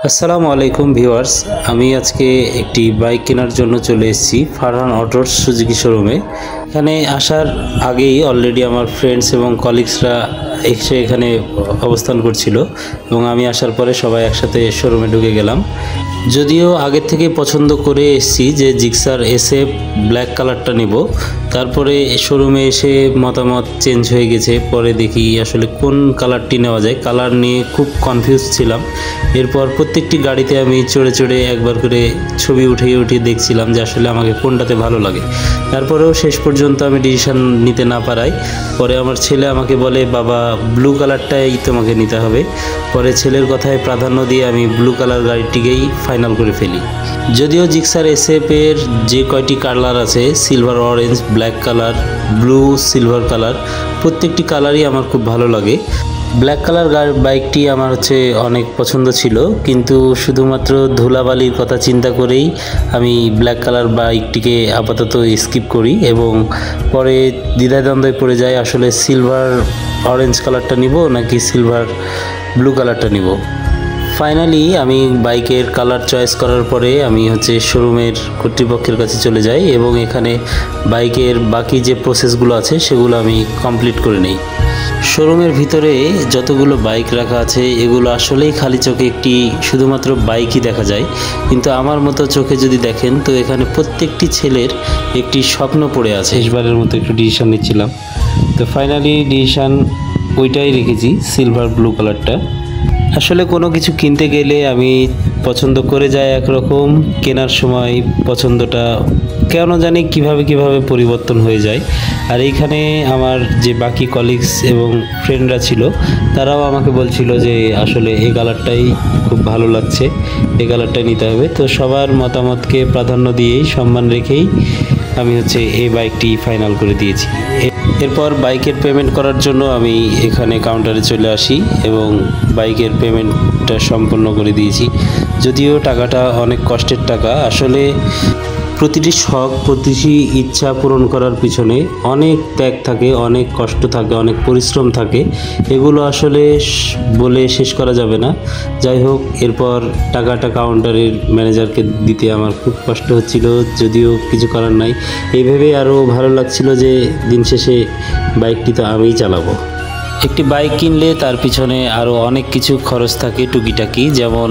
আসসালামু আলাইকুম ভিউয়ার্স। আমি আজকে একটি বাইক কেনার জন্য চলে এসেছি ফারহান অটোস সুজুকি শোরুমে। এখানে আসার আগেই অলরেডি আমার ফ্রেন্ডস এবং কলিগসরা এসে এখানে অবস্থান করছিল এবং আমি আসার পরে সবাই একসাথে শোরুমে ঢুকে গেলাম। যদিও আগের থেকে পছন্দ করে এসেছি যে জিক্সার SF ব্ল্যাক কালারটা নেব, তারপরে শোরুমে এসে মতামত চেঞ্জ হয়ে গেছে। পরে দেখি আসলে কোন কালারটি নেওয়া যায়, কালার নিয়ে খুব কনফিউজ ছিলাম। এরপর প্রত্যেকটি গাড়িতে আমি চড়ে চড়ে একবার করে ছবি উঠিয়ে দেখছিলাম যে আসলে আমাকে কোনটাতে ভালো লাগে। তারপরেও শেষ পর্যন্ত আমি ডিসিশন নিতে না পারায় পরে আমার ছেলে আমাকে বলে, বাবা ব্লু কালারটাই তোমাকে নিতে হবে। পরে ছেলের কথায় প্রাধান্য দিয়ে আমি ব্লু কালার গাড়িটিকেই ফাইনাল করে ফেলি। যদিও জিক্সার SF এর যে কয়টি কালার আছে, silver orange, black colour, blue, silver colour, প্রত্যেকটি কালারই আমার খুব ভালো লাগে। ব্ল্যাক কালার বাইকটি আমার অনেক পছন্দ ছিল, কিন্তু শুধুমাত্র ধুলাবালির কথা চিন্তা করেই আমি ব্ল্যাক কালার বাইকটিকে আপাতত স্কিপ করি এবং পরে দ্বিধাদ্বন্দ্বে পড়ে যায় আসলে সিলভার অরেঞ্জ কালারটা নিব নাকি সিলভার ব্লু কালারটা নিব। ফাইনালি আমি বাইকের কালার চয়েস করার পরে আমি শোরুমের কর্তৃপক্ষের কাছে চলে যাই এবং এখানে বাইকের বাকি যে প্রসেসগুলো আছে সেগুলো আমি কমপ্লিট করে নিই। শোরুমের ভিতরে যতগুলো বাইক রাখা আছে এগুলো আসলেই খালি চোখে একটি শুধুমাত্র বাইকই দেখা যায়, কিন্তু আমার মতো চোখে যদি দেখেন তো এখানে প্রত্যেকটি ছেলের একটি স্বপ্ন পড়ে আছে। শেষবারের মতো একটু ডিসিশন নিচ্ছিলাম, তো ফাইনালি ডিসিশন ওইটাই রেখেছি, সিলভার ব্লু কালারটা। আসলে কোনো কিছু কিনতে গেলে আমি পছন্দ করে যাই একরকম, কেনার সময় পছন্দটা কেন জানি কিভাবে পরিবর্তন হয়ে যায়। আর এইখানে আমার যে বাকি কলিগস এবং ফ্রেন্ডরা ছিল তারাও আমাকে বলছিল যে আসলে এই কালারটাই খুব ভালো লাগছে, এই কালারটাই নিতে হবে। তো সবার মতামতকে প্রাধান্য দিয়েই, সম্মান রেখেই আমি এই বাইকটি ফাইনাল করে দিয়েছি। এরপর বাইকের পেমেন্ট করার জন্য আমি এখানে কাউন্টারে চলে আসি এবং বাইকের পেমেন্টটা সম্পন্ন করে দিয়েছি। যদিও টাকাটা অনেক কষ্টের টাকা, আসলে প্রতিটি শখ, প্রতিটি ইচ্ছা পূরণ করার পিছনে অনেক ত্যাগ থাকে, অনেক কষ্ট থাকে, অনেক পরিশ্রম থাকে, এগুলো আসলে বলে শেষ করা যাবে না। যাই হোক, এরপর টাকাটা কাউন্টারের ম্যানেজারকে দিতে আমার খুব কষ্ট হচ্ছিল, যদিও কিছু করার নাই। এইভাবে আরও ভালো লাগছিল যে দিন শেষে বাইকটি তো আমিই চালাবো। একটি বাইক কিনলে তার পিছনে আরও অনেক কিছু খরচ থাকে টুকিটাকি, যেমন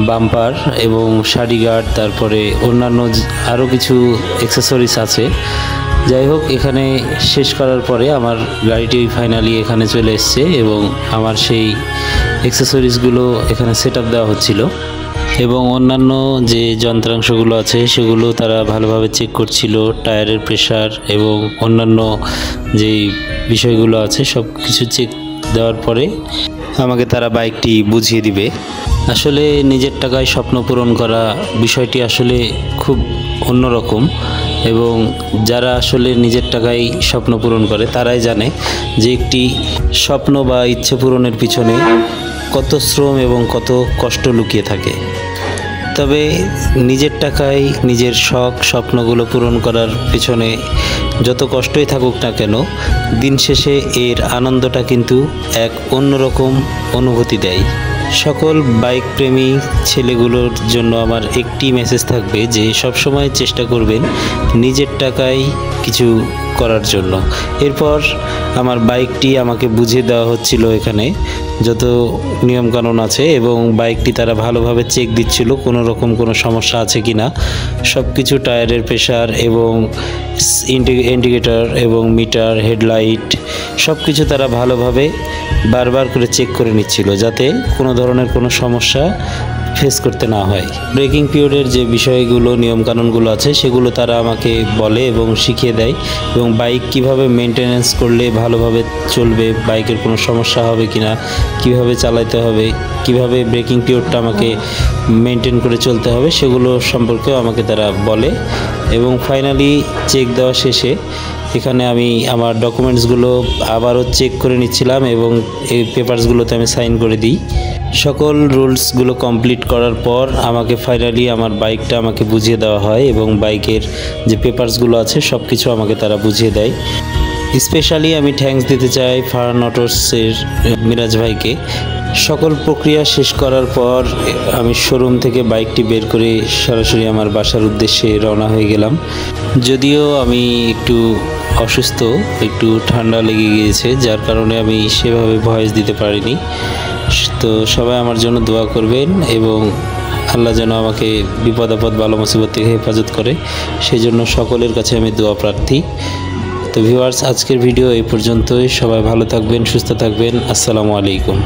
বাম্পার এবং সাডি গার্ড, তারপরে অন্যান্য আরও কিছু অ্যাক্সেসরিজ আছে। যাই হোক, এখানে শেষ করার পরে আমার গাড়িটি ফাইনালি এখানে চলে এসছে এবং আমার সেই অ্যাক্সেসরিজগুলো এখানে সেট আপ দেওয়া হচ্ছিল এবং অন্যান্য যে যন্ত্রাংশগুলো আছে সেগুলো তারা ভালোভাবে চেক করছিল, টায়ারের প্রেশার এবং অন্যান্য যেই বিষয়গুলো আছে সব কিছু চেক দেওয়ার পরে আমাকে তারা বাইকটি বুঝিয়ে দিবে। আসলে নিজের টাকায় স্বপ্ন পূরণ করা বিষয়টি আসলে খুব অন্যরকম এবং যারা আসলে নিজের টাকায় স্বপ্ন পূরণ করে তারাই জানে যে একটি স্বপ্ন বা ইচ্ছে পূরণের পিছনে কত শ্রম এবং কত কষ্ট লুকিয়ে থাকে। তবে নিজের টাকায় নিজের শখ, স্বপ্নগুলো পূরণ করার পিছনে যত কষ্টই থাকুক না কেন, দিন শেষে এর আনন্দটা কিন্তু এক অন্যরকম অনুভূতি দেয়। সকল বাইক প্রেমী ছেলেগুলোর জন্য আমার একটি মেসেজ থাকবে যে সবসময় চেষ্টা করবেন নিজের টাকায় কিছু করার জন্য। এরপর আমার বাইকটি আমাকে বুঝিয়ে দেওয়া হচ্ছিল এখানে যত নিয়মকানুন আছে এবং বাইকটি তারা ভালোভাবে চেক দিচ্ছিল কোনো রকম কোনো সমস্যা আছে কি না। সব কিছু, টায়ারের প্রেশার এবং ইন্ডিকেটর এবং মিটার, হেডলাইট, সব কিছু তারা ভালোভাবে বারবার করে চেক করে নিচ্ছিল যাতে কোনো ধরনের কোনো সমস্যা ফেস করতে না হয়। ব্রেকিং পিরিয়ডের যে বিষয়গুলো, নিয়মকানুনগুলো আছে সেগুলো তারা আমাকে বলে এবং শিখিয়ে দেয় এবং বাইক কিভাবে মেনটেনেন্স করলে ভালোভাবে চলবে, বাইকের কোনো সমস্যা হবে কি না, কীভাবে চালাতে হবে, কিভাবে ব্রেকিং পিরিয়ডটা আমাকে মেনটেন করে চলতে হবে সেগুলো সম্পর্কেও আমাকে তারা বলে। এবং ফাইনালি চেক দেওয়া শেষে এখানে আমি আমার ডকুমেন্টসগুলো আবারও চেক করে নিচ্ছিলাম এবং এই পেপারসগুলোতে আমি সাইন করে দিই। সকল রুলসগুলো কমপ্লিট করার পর আমাকে ফাইনালি আমার বাইকটা আমাকে বুঝিয়ে দেওয়া হয় এবং বাইকের যে পেপারসগুলো আছে সব কিছু আমাকে তারা বুঝিয়ে দেয়। স্পেশালি আমি থ্যাঙ্কস দিতে চাই ফারহান অটোসের মিরাজ ভাইকে। সকল প্রক্রিয়া শেষ করার পর আমি শোরুম থেকে বাইকটি বের করে সরাসরি আমার বাসার উদ্দেশ্যে রওনা হয়ে গেলাম। যদিও আমি একটু অসুস্থ, একটু ঠান্ডা লেগে গিয়েছে, যার কারণে আমি সেভাবে ভয়েস দিতে পারিনি। তো সবাই আমার জন্য দোয়া করবেন এবং আল্লাহ যেন আমাকে বিপদ আপদ বালা মুসিবত থেকে হেফাজত করে, সেই জন্য সকলের কাছে আমি দোয়া প্রার্থী। তো ভিউয়ার্স, আজকের ভিডিও এই পর্যন্তই। সবাই ভালো থাকবেন, সুস্থ থাকবেন। আসসালামু আলাইকুম।